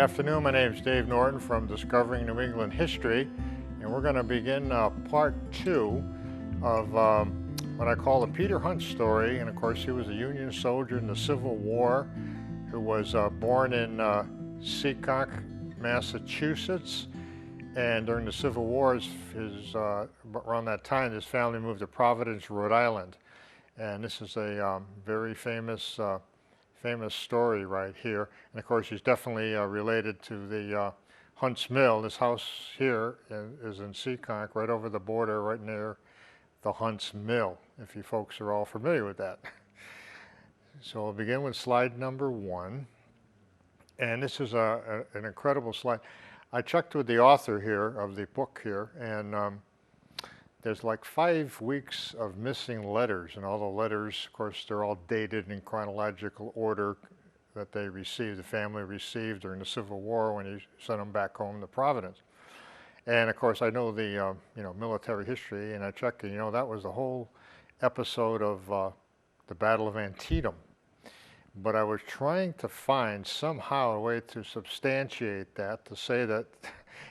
afternoon. My name is Dave Norton from Discovering New England History, and we're going to begin part two of what I call the Peter Hunt story. And of course, he was a Union soldier in the Civil War who was born in Seekonk, Massachusetts. And during the Civil War, around that time, his family moved to Providence, Rhode Island. And this is a very famous story right here. And of course, he's definitely related to the Hunt's Mill. This house here is in Seekonk, right over the border, right near the Hunt's Mill, if you folks are all familiar with that. So we'll begin with slide number 1. And this is an incredible slide. I checked with the author here of the book here, and there's like 5 weeks of missing letters, and all the letters, of course, they're all dated in chronological order that they received, the family received during the Civil War when he sent them back home to Providence. And of course, I know the military history, and I checked, that was the whole episode of the Battle of Antietam. But I was trying to find somehow a way to substantiate that, to say that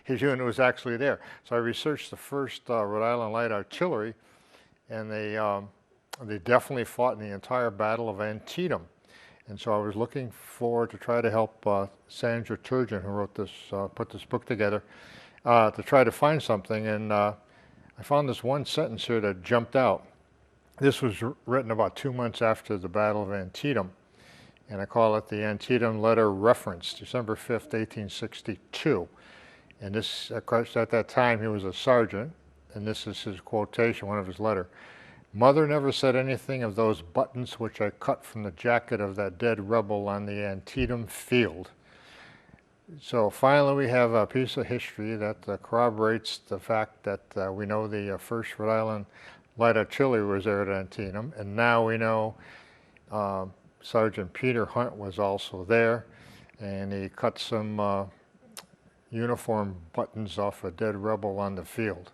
his unit was actually there. So I researched the 1st Rhode Island Light Artillery, and they definitely fought in the entire Battle of Antietam. And so I was looking forward to try to help Sandra Turgeon, who wrote this, put this book together, to try to find something. And I found this one sentence here that jumped out. This was written about 2 months after the Battle of Antietam. And I call it the Antietam Letter Reference, December 5th, 1862. And this, of course, at that time, he was a sergeant, and this is his quotation, one of his letters. "Mother never said anything of those buttons which I cut from the jacket of that dead rebel on the Antietam field." So finally, we have a piece of history that corroborates the fact that we know the 1st Rhode Island Light Artillery was there at Antietam, and now we know Sergeant Peter Hunt was also there, and he cut some uniform buttons off a dead rebel on the field.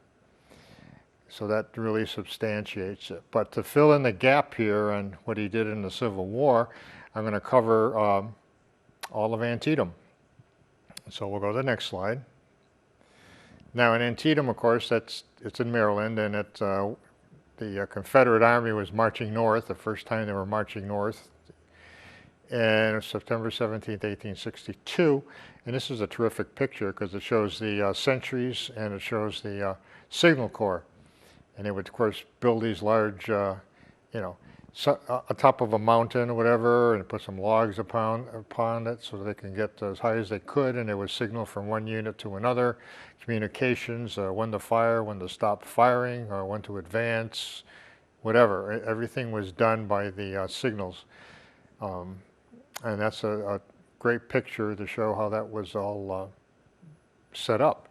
So that really substantiates it. But to fill in the gap here on what he did in the Civil War, I'm going to cover all of Antietam. So we'll go to the next slide. Now in Antietam, of course, it's in Maryland, and the Confederate Army was marching north, the first time they were marching north. And it was September 17th, 1862. And this is a terrific picture because it shows the sentries and it shows the signal corps. And they would, of course, build these large, atop of a mountain or whatever, and put some logs upon it so they can get as high as they could. And they would signal from one unit to another, communications, when to fire, when to stop firing, or when to advance, whatever. Everything was done by the signals. And that's a great picture to show how that was all set up.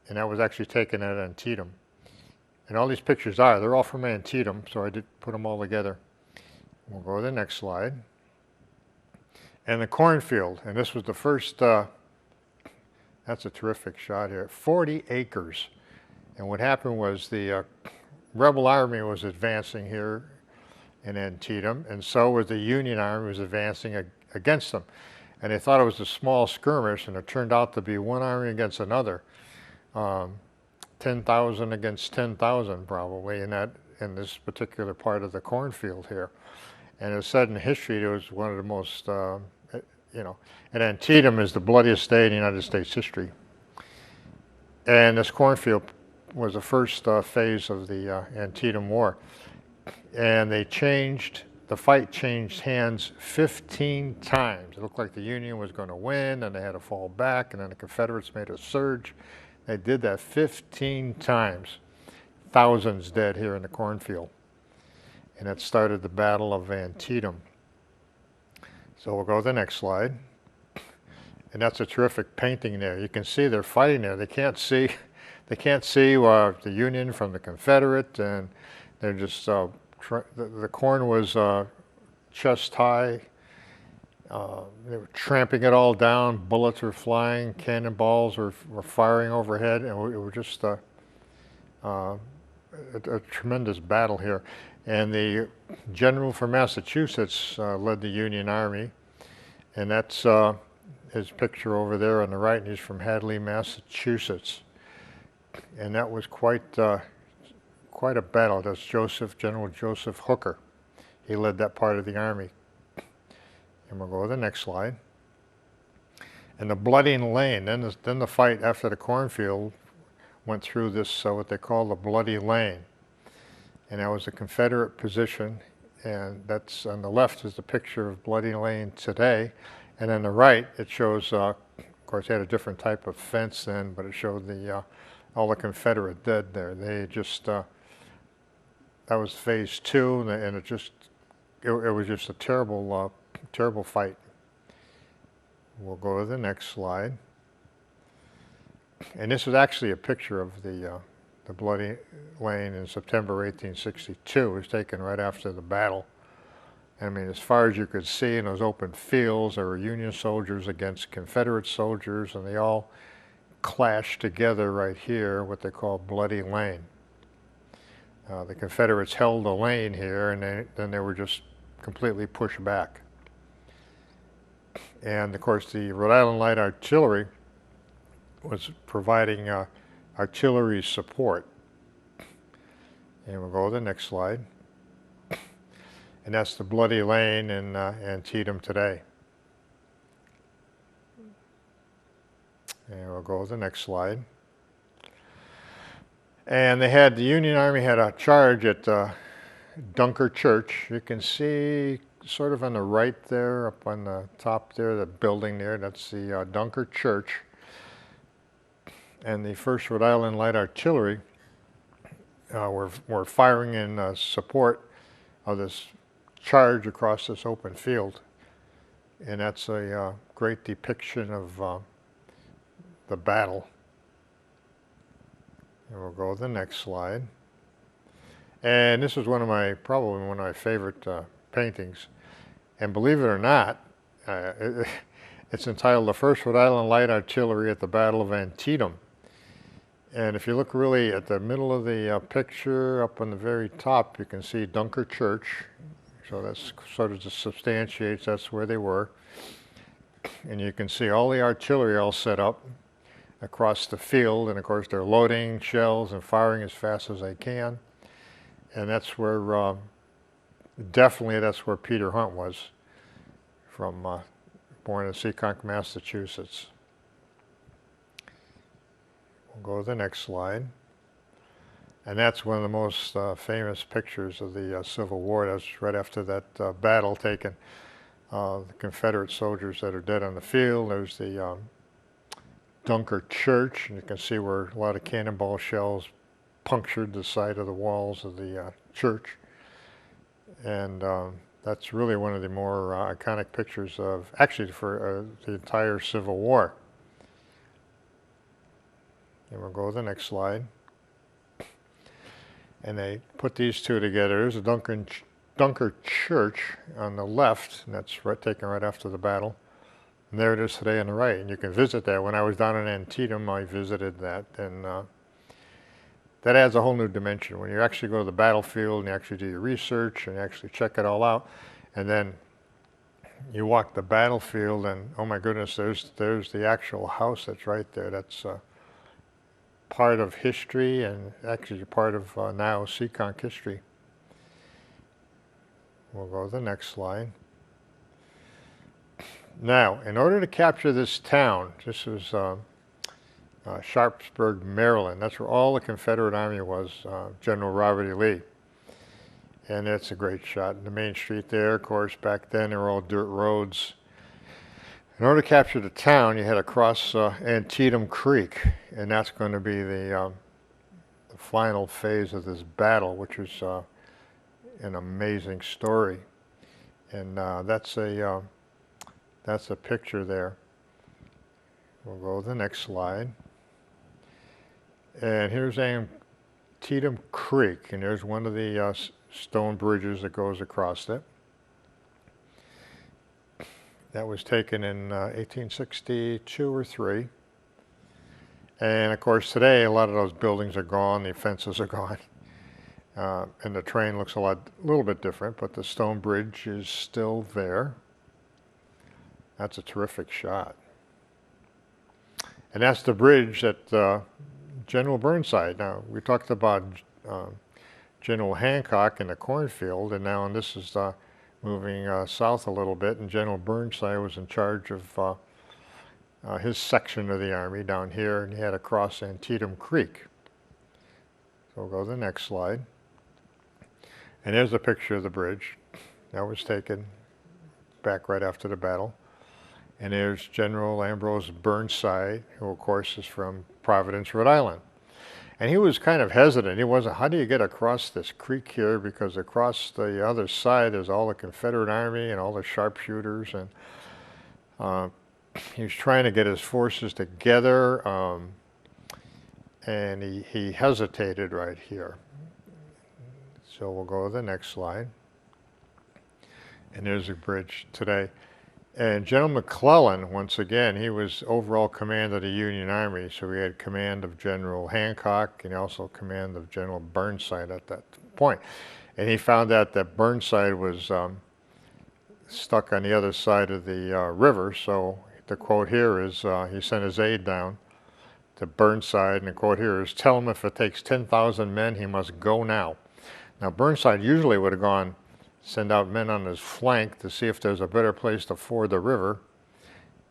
And that was actually taken at Antietam. And all these pictures they're all from Antietam, so I did put them all together. We'll go to the next slide. And the cornfield, and this was the first, that's a terrific shot here, 40 acres. And what happened was the rebel army was advancing here in Antietam, and so was the Union Army was advancing against them. And they thought it was a small skirmish, and it turned out to be one army against another. 10,000 against 10,000 probably in this particular part of the cornfield here. And it was said in history it was one of the most, and Antietam is the bloodiest day in United States history. And this cornfield was the first phase of the Antietam War. And the fight changed hands 15 times. It looked like the Union was going to win, and they had to fall back, and then the Confederates made a surge. They did that 15 times. Thousands dead here in the cornfield. And that started the Battle of Antietam. So we'll go to the next slide. And that's a terrific painting there. You can see they're fighting there. They can't see the Union from the Confederate, and they're just the corn was chest high. They were tramping it all down. Bullets were flying. Cannonballs were firing overhead, and it was just a tremendous battle here. And the general from Massachusetts led the Union Army, and that's his picture over there on the right, and he's from Hadley, Massachusetts. And that was quite a battle. That's General Joseph Hooker. He led that part of the army. And we'll go to the next slide. And the Bloody Lane, then the fight after the cornfield went through this, what they call the Bloody Lane. And that was a Confederate position. And that's on the left is the picture of Bloody Lane today. And on the right, it shows, of course, they had a different type of fence then, but it showed all the Confederate dead there. They just, that was phase 2, and it was just a terrible, terrible fight. We'll go to the next slide. And this is actually a picture of the Bloody Lane in September 1862. It was taken right after the battle. I mean, as far as you could see in those open fields, there were Union soldiers against Confederate soldiers, and they all clashed together right here, what they call Bloody Lane. The Confederates held the lane here, and then they were just completely pushed back. And of course, the Rhode Island Light Artillery was providing artillery support. And we'll go to the next slide. And that's the Bloody Lane in Antietam today. And we'll go to the next slide. And the Union Army had a charge at Dunker Church. You can see sort of on the right there, up on the top there, the building there, that's the Dunker Church. And the 1st Rhode Island Light Artillery were firing in support of this charge across this open field. And that's a great depiction of the battle. And we'll go to the next slide. And this is probably one of my favorite paintings. And believe it or not, it's entitled "The 1st Rhode Island Light Artillery at the Battle of Antietam." And if you look really at the middle of the picture, up on the very top, you can see Dunker Church. So that's sort of just substantiates that's where they were. And you can see all the artillery all set up across the field. And of course, they're loading shells and firing as fast as they can. And that's where, definitely that's where Peter Hunt was, born in Seekonk, Massachusetts. We'll go to the next slide. And that's one of the most famous pictures of the Civil War. That's right after that battle taken. The Confederate soldiers that are dead on the field. There's the Dunker Church, and you can see where a lot of cannonball shells punctured the side of the walls of the church. And that's really one of the more iconic pictures of, actually, for the entire Civil War. And we'll go to the next slide. And they put these two together. There's a Dunker Church on the left, and that's taken right after the battle. And there it is today on the right, and you can visit that. When I was down in Antietam, I visited that, and that adds a whole new dimension. When you actually go to the battlefield and you actually do your research and you actually check it all out, and then you walk the battlefield, and oh my goodness, there's the actual house that's right there. That's part of history, and actually part of now Seekonk history. We'll go to the next slide. Now, in order to capture this town, this was Sharpsburg, Maryland. That's where all the Confederate Army was, General Robert E. Lee. And it's a great shot. The main street there, of course, back then they were all dirt roads. In order to capture the town, you had to cross Antietam Creek, and that's going to be the final phase of this battle, which is an amazing story. And that's a picture there. We'll go to the next slide. And here's Antietam Creek, and there's one of the stone bridges that goes across it. That was taken in 1862 or 3. And of course today a lot of those buildings are gone, the fences are gone. And the train looks a little bit different, but the stone bridge is still there. That's a terrific shot. And that's the bridge that General Burnside. Now, we talked about General Hancock in the cornfield, and now this is moving south a little bit, and General Burnside was in charge of his section of the Army down here, and he had to cross Antietam Creek. So we'll go to the next slide. And there's a picture of the bridge. That was taken back right after the battle. And there's General Ambrose Burnside, who of course is from Providence, Rhode Island. And he was kind of hesitant. He wasn't, how do you get across this creek here? Because across the other side is all the Confederate Army and all the sharpshooters. And he was trying to get his forces together. And he hesitated right here. So we'll go to the next slide. And there's a bridge today. And General McClellan, once again, he was overall command of the Union Army, so he had command of General Hancock and also command of General Burnside at that point. And he found out that Burnside was stuck on the other side of the river, so the quote here is, he sent his aide down to Burnside, and the quote here is, "Tell him if it takes 10,000 men, he must go now." Now, Burnside usually would have send out men on his flank to see if there's a better place to ford the river.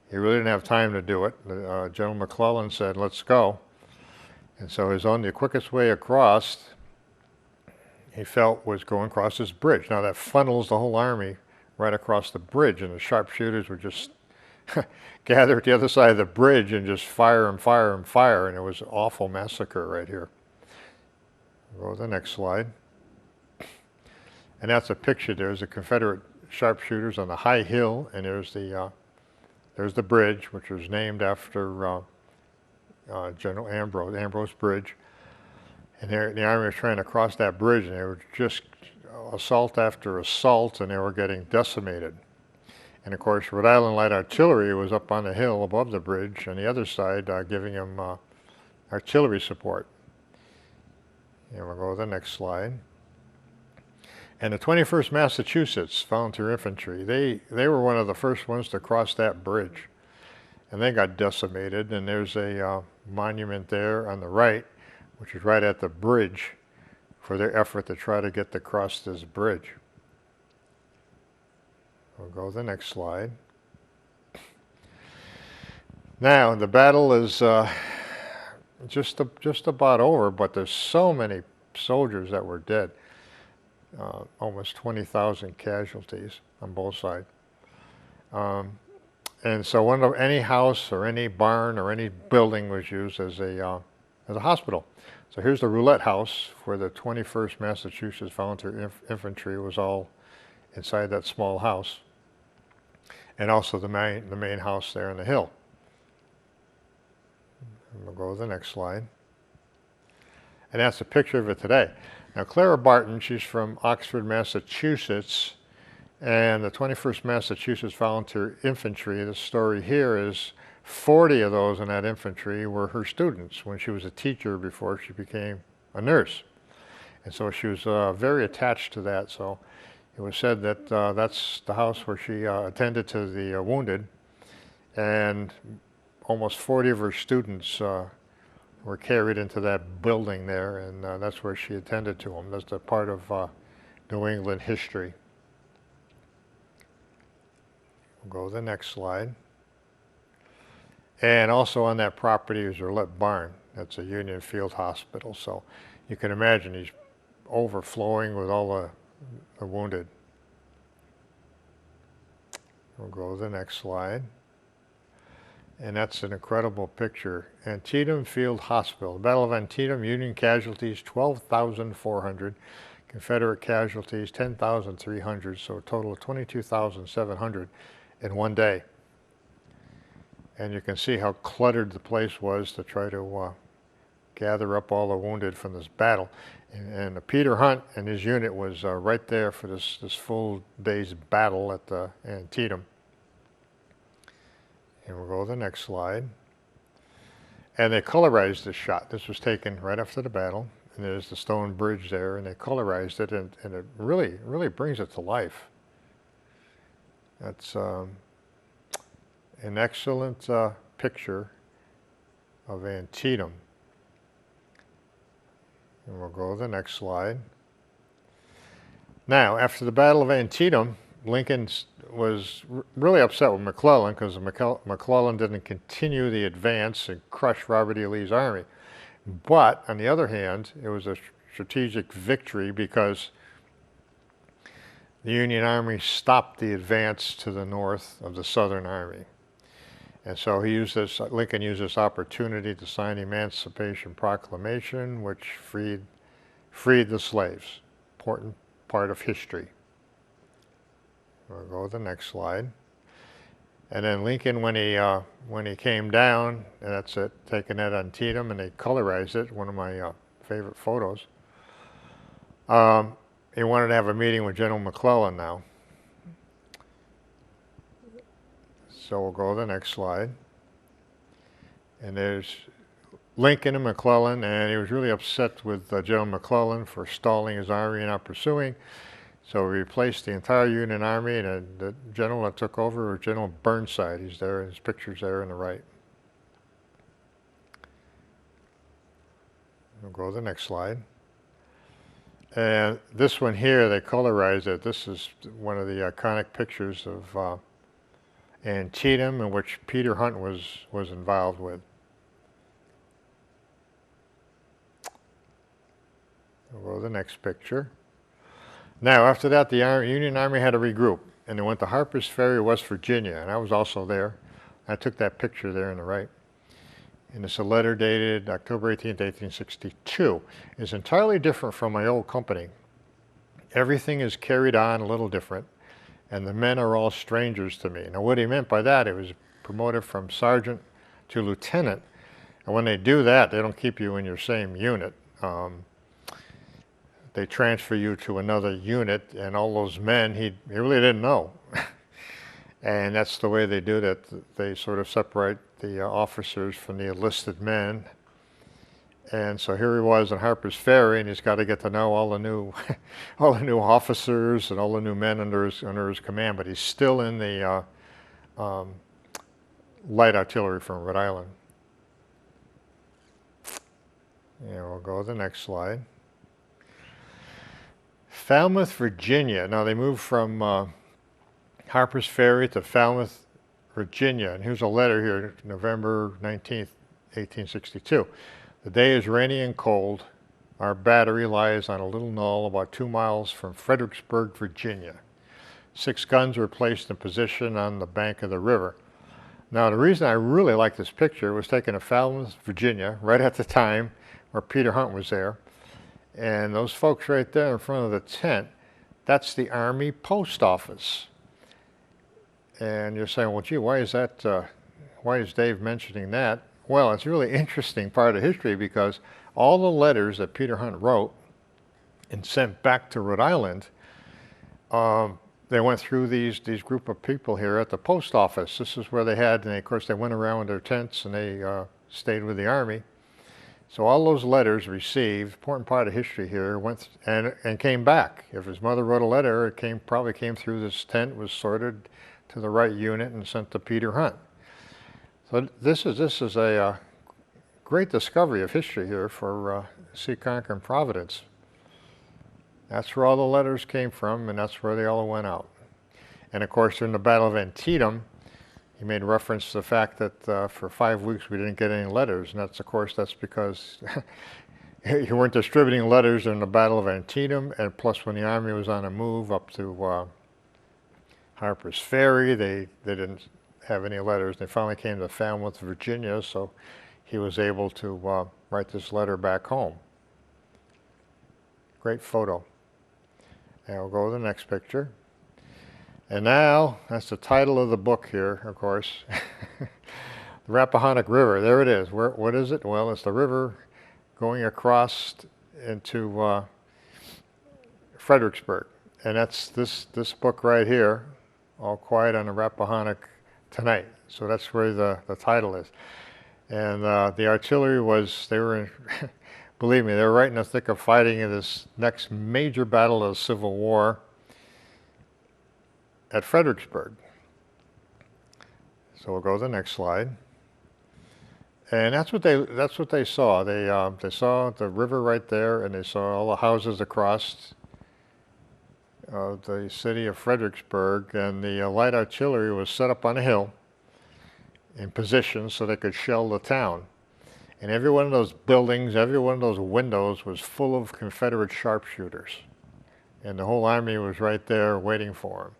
He really didn't have time to do it. General McClellan said, "Let's go." And so the quickest way across, he felt, was going across this bridge. Now that funnels the whole army right across the bridge, and the sharpshooters would just gather at the other side of the bridge and just fire and fire and fire, and it was an awful massacre right here. We'll go to the next slide. And that's a picture. There's the Confederate sharpshooters on the high hill, and there's the bridge, which was named after General Ambrose Bridge. And the Army was trying to cross that bridge, and they were just assault after assault, and they were getting decimated. And of course, Rhode Island Light Artillery was up on the hill above the bridge on the other side, giving them artillery support. And we'll go to the next slide. And the 21st Massachusetts Volunteer Infantry, they were one of the first ones to cross that bridge. And they got decimated, and there's a monument there on the right, which is right at the bridge, for their effort to try to get across this bridge. We'll go to the next slide. Now, the battle is just about over, but there's so many soldiers that were dead. Almost 20,000 casualties on both sides. And so any house or any barn or any building was used as a hospital. So here's the Roulette House, where the 21st Massachusetts Volunteer Infantry was all inside that small house. And also the main house there on the hill. And we'll go to the next slide. And that's a picture of it today. Now, Clara Barton, she's from Oxford, Massachusetts, and the 21st Massachusetts Volunteer Infantry, the story here is 40 of those in that infantry were her students when she was a teacher before she became a nurse. And so she was very attached to that. So it was said that that's the house where she attended to the wounded, and almost 40 of her students were carried into that building there, and that's where she attended to them. That's a part of New England history. We'll go to the next slide. And also on that property is Roulette Barn. That's a Union Field Hospital. So you can imagine he's overflowing with all the wounded. We'll go to the next slide. And that's an incredible picture. Antietam Field Hospital. The Battle of Antietam, Union casualties 12,400. Confederate casualties 10,300. So a total of 22,700 in one day. And you can see how cluttered the place was to try to gather up all the wounded from this battle. And Peter Hunt and his unit was right there for this full day's battle at Antietam. And we'll go to the next slide. And they colorized this shot. This was taken right after the battle. And there's the stone bridge there, and they colorized it, and it really brings it to life. That's an excellent picture of Antietam. And we'll go to the next slide. Now, after the Battle of Antietam, Lincoln was really upset with McClellan because McClellan didn't continue the advance and crush Robert E. Lee's army. But, on the other hand, it was a strategic victory because the Union Army stopped the advance to the north of the Southern Army. And so Lincoln used this opportunity to sign the Emancipation Proclamation, which freed the slaves. Important part of history. We'll go to the next slide. And then Lincoln, when he came down, and that's it, taken at Antietam, and they colorized it, one of my favorite photos. He wanted to have a meeting with General McClellan now. So we'll go to the next slide. And there's Lincoln and McClellan, and he was really upset with General McClellan for stalling his army and not pursuing. So he replaced the entire Union Army, and the general that took over was General Burnside. He's there, his picture's there on the right. We'll go to the next slide. And this one here, they colorized it. This is one of the iconic pictures of Antietam, in which Peter Hunt was involved with. We'll go to the next picture. Now, after that, the Union Army had to regroup, and they went to Harper's Ferry, West Virginia, and I was also there. I took that picture there on the right. And it's a letter dated October 18th, 1862. It's entirely different from my old company. Everything is carried on a little different, and the men are all strangers to me. Now, what he meant by that, it was promoted from sergeant to lieutenant. And when they do that, they don't keep you in your same unit. They transfer you to another unit, and all those men, he really didn't know. And that's the way they do that. They sort of separate the officers from the enlisted men. And so here he was in Harper's Ferry, and he's got to get to know all the new officers and all the new men under his command. But he's still in the light artillery from Rhode Island. Yeah, we'll go to the next slide. Falmouth, Virginia. Now they moved from Harper's Ferry to Falmouth, Virginia. And here's a letter here, November 19th, 1862. The day is rainy and cold. Our battery lies on a little knoll about 2 miles from Fredericksburg, Virginia. 6 guns were placed in position on the bank of the river. Now, the reason I really like this picture was taken at Falmouth, Virginia, right at the time where Peter Hunt was there. And those folks right there in front of the tent, that's the Army Post Office. And you're saying, well, gee, why is Dave mentioning that? Well, it's a really interesting part of history because all the letters that Peter Hunt wrote and sent back to Rhode Island, they went through these group of people here at the post office. This is where they had, and of course they went around with their tents and they stayed with the Army. So all those letters received, important part of history here, went and came back. If his mother wrote a letter, it probably came through this tent, was sorted to the right unit and sent to Peter Hunt. So this is a great discovery of history here for Seekonk and Providence. That's where all the letters came from, and that's where they all went out. And of course, during the Battle of Antietam, he made reference to the fact that for 5 weeks we didn't get any letters, and that's because you weren't distributing letters during the Battle of Antietam, and plus when the Army was on a move up to Harper's Ferry, they didn't have any letters. They finally came to Falmouth, Virginia, so he was able to write this letter back home. Great photo. And we'll go to the next picture. And now, that's the title of the book here, of course. The Rappahannock River, there it is. What is it? Well, it's the river going across into Fredericksburg. And that's this book right here, All Quiet on the Rappahannock Tonight. So that's where the title is. And the artillery believe me, they were right in the thick of fighting in this next major battle of the Civil War at Fredericksburg. So we'll go to the next slide. And that's what they saw. They saw the river right there, and they saw all the houses across the city of Fredericksburg, and the light artillery was set up on a hill in position so they could shell the town. And every one of those buildings, every one of those windows was full of Confederate sharpshooters. And the whole army was right there waiting for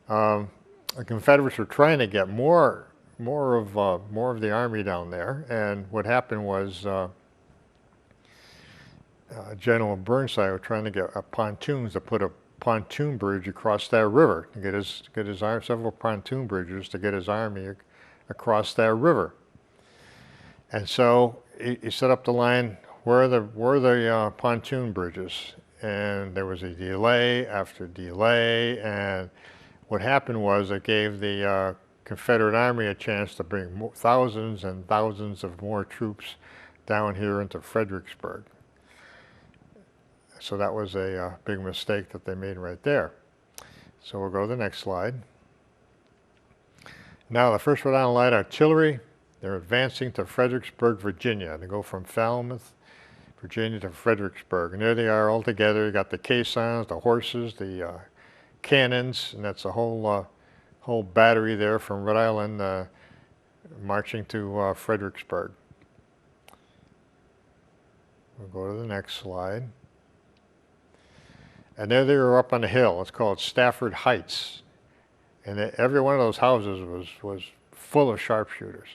them. The Confederates were trying to get more of the army down there. And what happened was General Burnside was trying to get pontoons to put a pontoon bridge across that river to get his several pontoon bridges to get his army across that river. And so he set up the line where the pontoon bridges, and there was a delay after delay, and what happened was it gave the Confederate Army a chance to bring thousands and thousands of more troops down here into Fredericksburg. So that was a big mistake that they made right there. So we'll go to the next slide. Now the 1st Rhode Island Light Artillery, they're advancing to Fredericksburg, Virginia. They go from Falmouth, Virginia to Fredericksburg. And there they are all together. You got the caissons, the horses, the cannons, and that's a whole battery there from Rhode Island marching to Fredericksburg. We'll go to the next slide. And there they were up on the hill. It's called Stafford Heights. And every one of those houses was full of sharpshooters.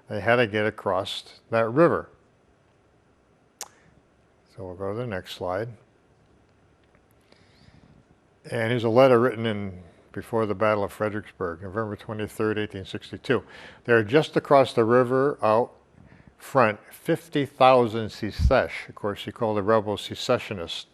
They had to get across that river. So we'll go to the next slide. And here's a letter written before the Battle of Fredericksburg, November 23rd, 1862. They're just across the river out front, 50,000 Secesh. Of course, he called the rebels secessionists.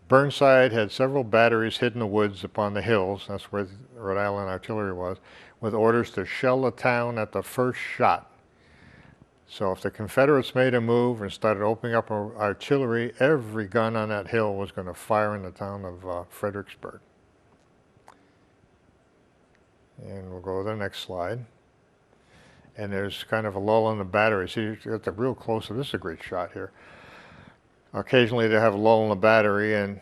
Burnside had several batteries hid in the woods upon the hills, that's where the Rhode Island artillery was, with orders to shell the town at the first shot. So if the Confederates made a move and started opening up artillery, every gun on that hill was going to fire in the town of Fredericksburg. And we'll go to the next slide. And there's kind of a lull in the battery. See, you got the real close-up. This is a great shot here. Occasionally they have a lull in the battery and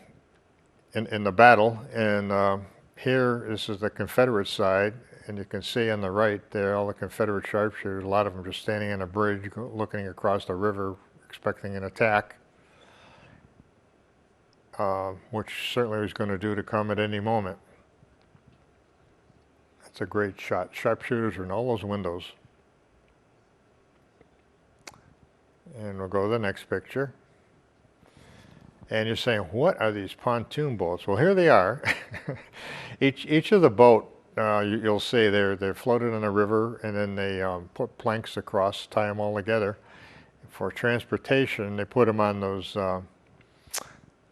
in the battle, and here this is the Confederate side, and you can see on the right there all the Confederate sharpshooters, a lot of them just standing on a bridge looking across the river expecting an attack, which certainly was going to do to come at any moment. That's a great shot. Sharpshooters are in all those windows. And we'll go to the next picture. And you're saying, what are these pontoon boats? Well, here they are. each of the boat, you'll see they're floated on a river, and then they put planks across, tie them all together. For transportation, they put them on those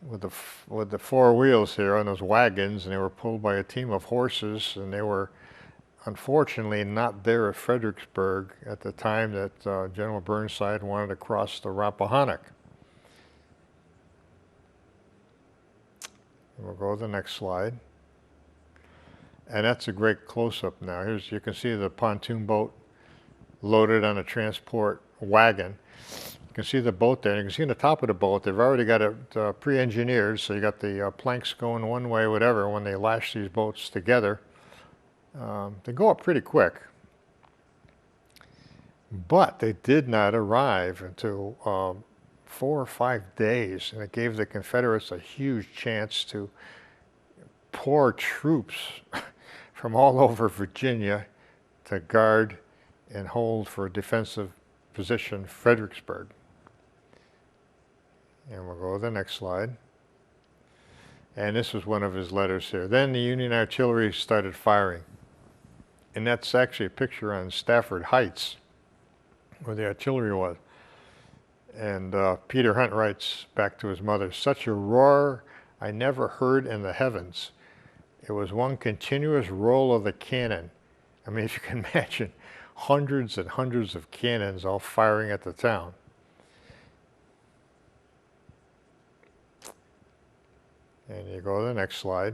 with the four wheels here on those wagons, and they were pulled by a team of horses, and they were unfortunately not there at Fredericksburg at the time that General Burnside wanted to cross the Rappahannock. We'll go to the next slide. And that's a great close-up now. You can see the pontoon boat loaded on a transport wagon. You can see the boat there. You can see on the top of the boat, they've already got it pre-engineered, so you got the planks going one way, whatever. When they lash these boats together, they go up pretty quick. But they did not arrive until 4 or 5 days, and it gave the Confederates a huge chance to pour troops from all over Virginia to guard and hold for a defensive position Fredericksburg. And we'll go to the next slide. And this was one of his letters here. Then the Union artillery started firing. And that's actually a picture on Stafford Heights, where the artillery was. And Peter Hunt writes back to his mother, "Such a roar I never heard in the heavens. It was one continuous roll of the cannon." I mean, if you can imagine, hundreds and hundreds of cannons all firing at the town. And you go to the next slide.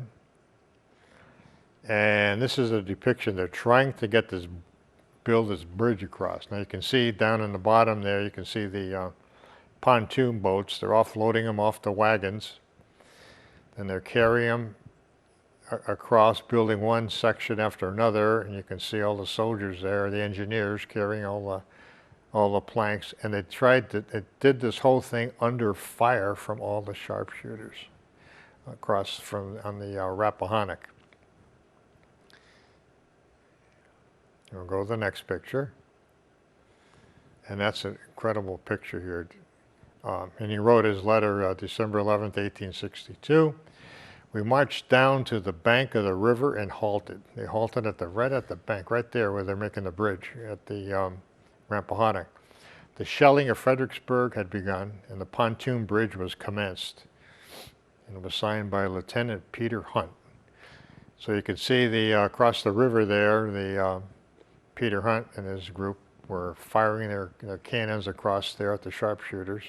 And this is a depiction. They're trying to get this build this bridge across. Now you can see down in the bottom there, you can see the pontoon boats. They're offloading them off the wagons, and they're carrying them across, building one section after another, and you can see all the soldiers there, the engineers carrying all the planks, and it did this whole thing under fire from all the sharpshooters across on the Rappahannock. We'll go to the next picture, and that's an incredible picture here. And he wrote his letter December 11th, 1862. We marched down to the bank of the river and halted. They halted right at the bank, right there where they're making the bridge at the Rappahannock. The shelling of Fredericksburg had begun, and the pontoon bridge was commenced. And it was signed by Lieutenant Peter Hunt. So you can see across the river there, Peter Hunt and his group were firing their cannons across there at the sharpshooters.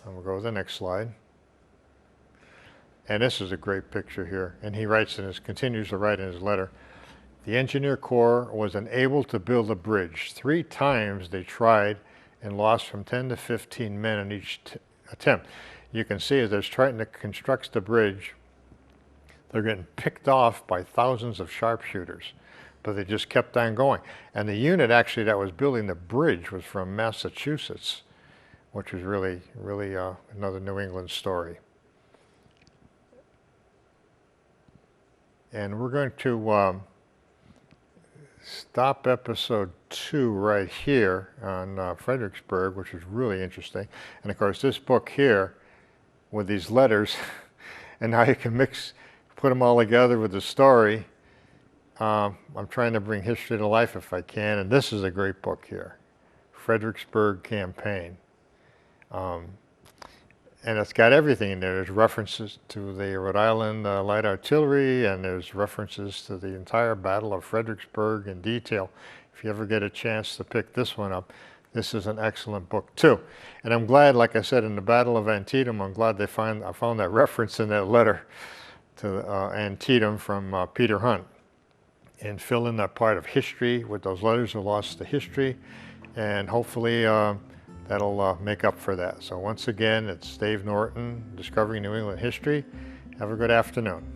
And we'll go to the next slide. And this is a great picture here. And he continues to write in his letter, the Engineer Corps was unable to build a bridge. 3 times they tried and lost from 10 to 15 men in each attempt. You can see as they're trying to construct the bridge, they're getting picked off by thousands of sharpshooters, but they just kept on going. And the unit actually that was building the bridge was from Massachusetts, which was really another New England story. And we're going to stop episode 2 right here on Fredericksburg, which is really interesting. And of course, this book here with these letters, and how you can put them all together with the story. I'm trying to bring history to life if I can, and this is a great book here, Fredericksburg Campaign. And it's got everything in there. There's references to the Rhode Island Light Artillery, and there's references to the entire Battle of Fredericksburg in detail. If you ever get a chance to pick this one up, this is an excellent book too. And I'm glad, like I said, in the Battle of Antietam, I'm glad I found that reference in that letter to Antietam from Peter Hunt, and fill in that part of history with those letters are lost to history, and hopefully that'll make up for that. So once again, it's Dave Norton, Discovering New England History. Have a good afternoon.